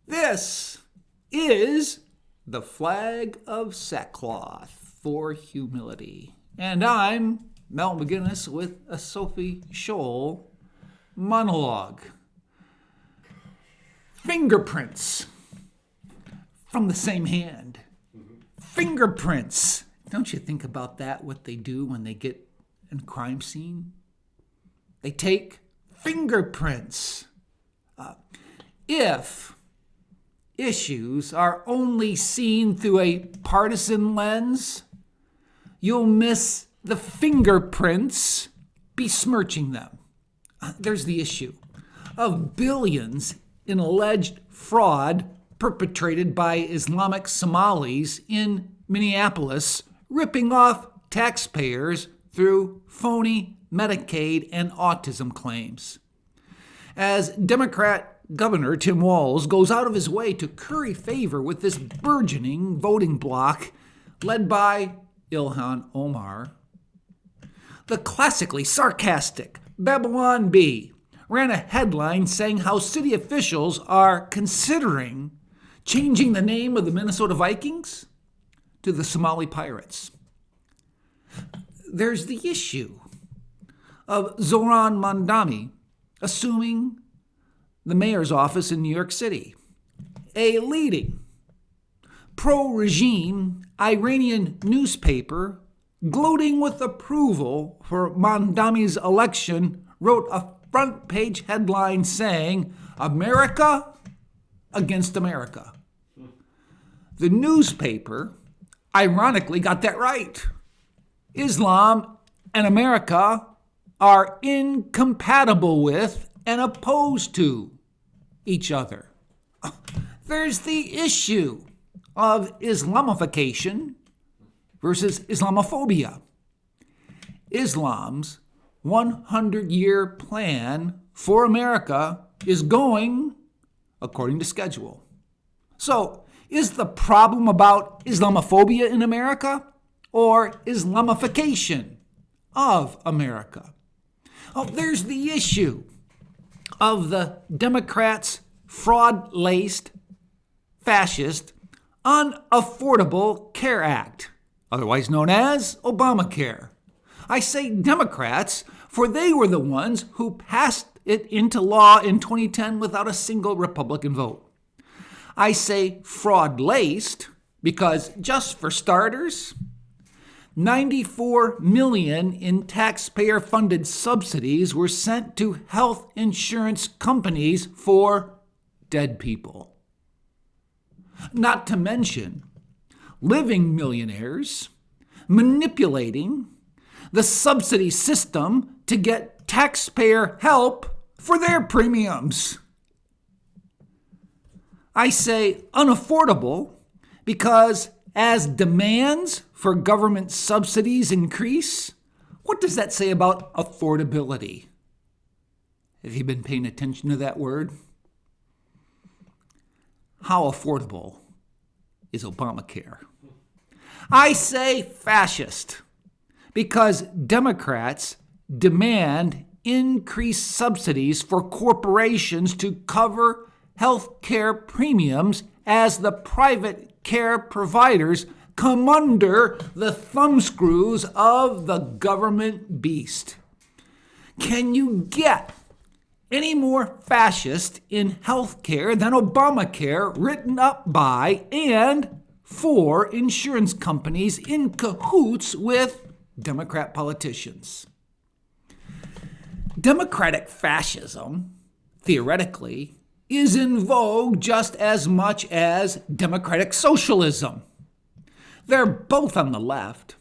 This is the flag of sackcloth for humility. And I'm Mel McGinnis with a Sophie Scholl monologue. Fingerprints from the same hand. Fingerprints. Don't you think about that, what they do when they get in a crime scene? They take fingerprints. If issues are only seen through a partisan lens, you'll miss the fingerprints besmirching them. There's the issue of billions in alleged fraud perpetrated by Islamic Somalis in Minneapolis, ripping off taxpayers through phony Medicaid and autism claims. As Democrat Governor Tim Walz goes out of his way to curry favor with this burgeoning voting bloc led by Ilhan Omar, the classically sarcastic Babylon Bee ran a headline saying how city officials are considering changing the name of the Minnesota Vikings to the Somali Pirates. There's the issue of Zoran Mandami assuming the mayor's office in New York City. A leading pro-regime Iranian newspaper, gloating with approval for Mandami's election, wrote a front-page headline saying, "America against America." The newspaper ironically got that right. Islam and America are incompatible with and opposed to each other. There's the issue of Islamification versus Islamophobia. Islam's 100-year plan for America is going according to schedule. So, is the problem about Islamophobia in America or Islamification of America? Oh, there's the issue of the Democrats' fraud-laced, fascist, Unaffordable Care Act, otherwise known as Obamacare. I say Democrats, for they were the ones who passed it into law in 2010 without a single Republican vote. I say fraud-laced because, just for starters, $94 million in taxpayer-funded subsidies were sent to health insurance companies for dead people. Not to mention living millionaires manipulating the subsidy system to get taxpayer help for their premiums. I say unaffordable because as demands for government subsidies increase, what does that say about affordability? Have you been paying attention to that word? How affordable is Obamacare? I say fascist because Democrats demand increased subsidies for corporations to cover health care premiums as the private care providers come under the thumbscrews of the government beast. Can you get any more fascist in health care than Obamacare, written up by and for insurance companies in cahoots with Democrat politicians? Democratic fascism, theoretically, is in vogue just as much as democratic socialism. They're both on the left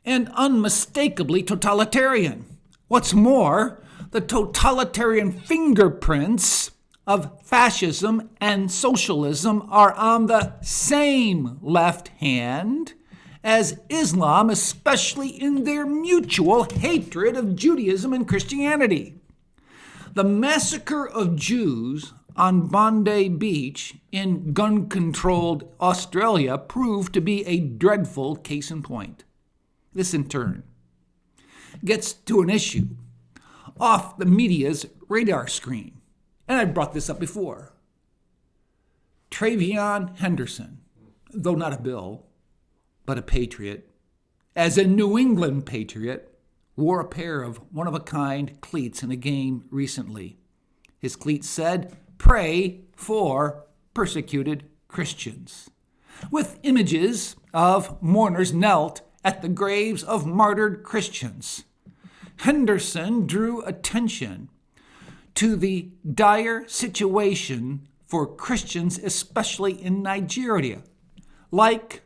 and unmistakably totalitarian. What's more, the totalitarian fingerprints of fascism and socialism are on the same left hand as Islam, especially in their mutual hatred of Judaism and Christianity. The massacre of Jews on Bondi Beach in gun-controlled Australia proved to be a dreadful case in point. This, in turn, gets to an issue off the media's radar screen. And I've brought this up before. Travion Henderson, though not a Bill, but a patriot, as a New England patriot, wore a pair of one-of-a-kind cleats in a game recently. His cleats said, "Pray for persecuted Christians," with images of mourners knelt at the graves of martyred Christians. Henderson drew attention to the dire situation for Christians, especially in Nigeria, like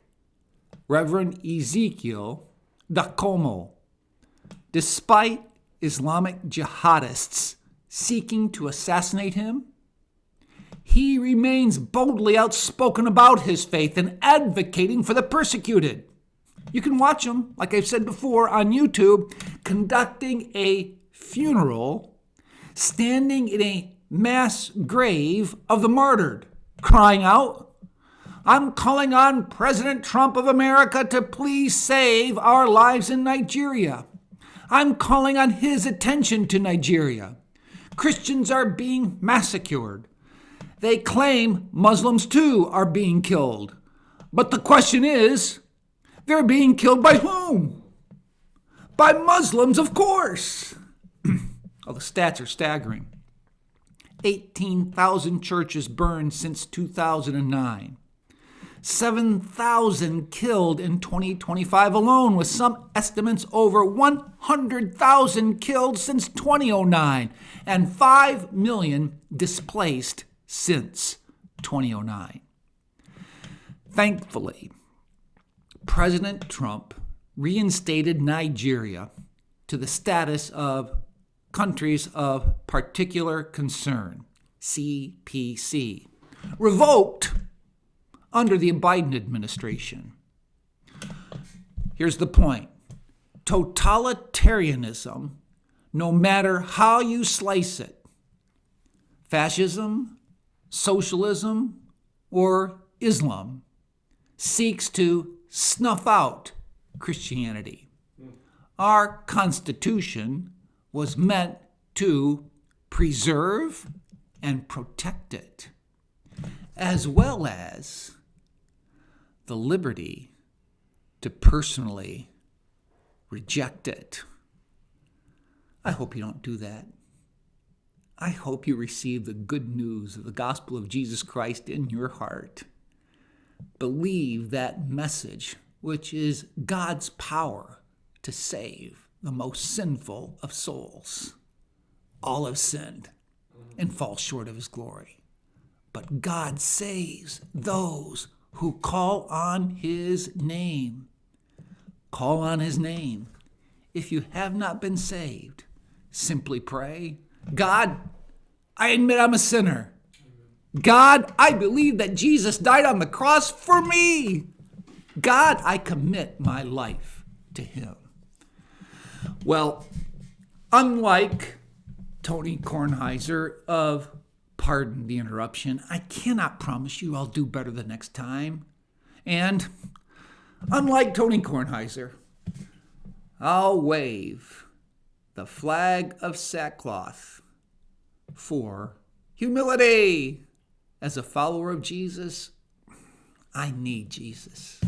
Reverend Ezekiel Dakomo. Despite Islamic jihadists seeking to assassinate him, he remains boldly outspoken about his faith and advocating for the persecuted. You can watch him, like I've said before, on YouTube, conducting a funeral, standing in a mass grave of the martyred, crying out, "I'm calling on President Trump of America to please save our lives in Nigeria. I'm calling on his attention to Nigeria. Christians are being massacred. They claim Muslims too are being killed. But the question is, they're being killed by whom? By Muslims, of course." Oh, the stats are staggering. 18,000 churches burned since 2009. 7,000 killed in 2025 alone, with some estimates over 100,000 killed since 2009, and 5 million displaced since 2009. Thankfully, President Trump reinstated Nigeria to the status of Countries of Particular Concern, CPC, revoked under the Biden administration. Here's the point. Totalitarianism, no matter how you slice it, fascism, socialism, or Islam, seeks to snuff out Christianity. Our Constitution was meant to preserve and protect it, as well as the liberty to personally reject it. I hope you don't do that. I hope you receive the good news of the gospel of Jesus Christ in your heart. Believe that message, which is God's power to save the most sinful of souls. All have sinned and fall short of his glory. But God saves those who call on his name. Call on his name. If you have not been saved, simply pray, "God, I admit I'm a sinner. God, I believe that Jesus died on the cross for me. God, I commit my life to him." Well, unlike Tony Kornheiser of Pardon the Interruption, I cannot promise you I'll do better the next time. And unlike Tony Kornheiser, I'll wave the flag of sackcloth for humility. As a follower of Jesus, I need Jesus.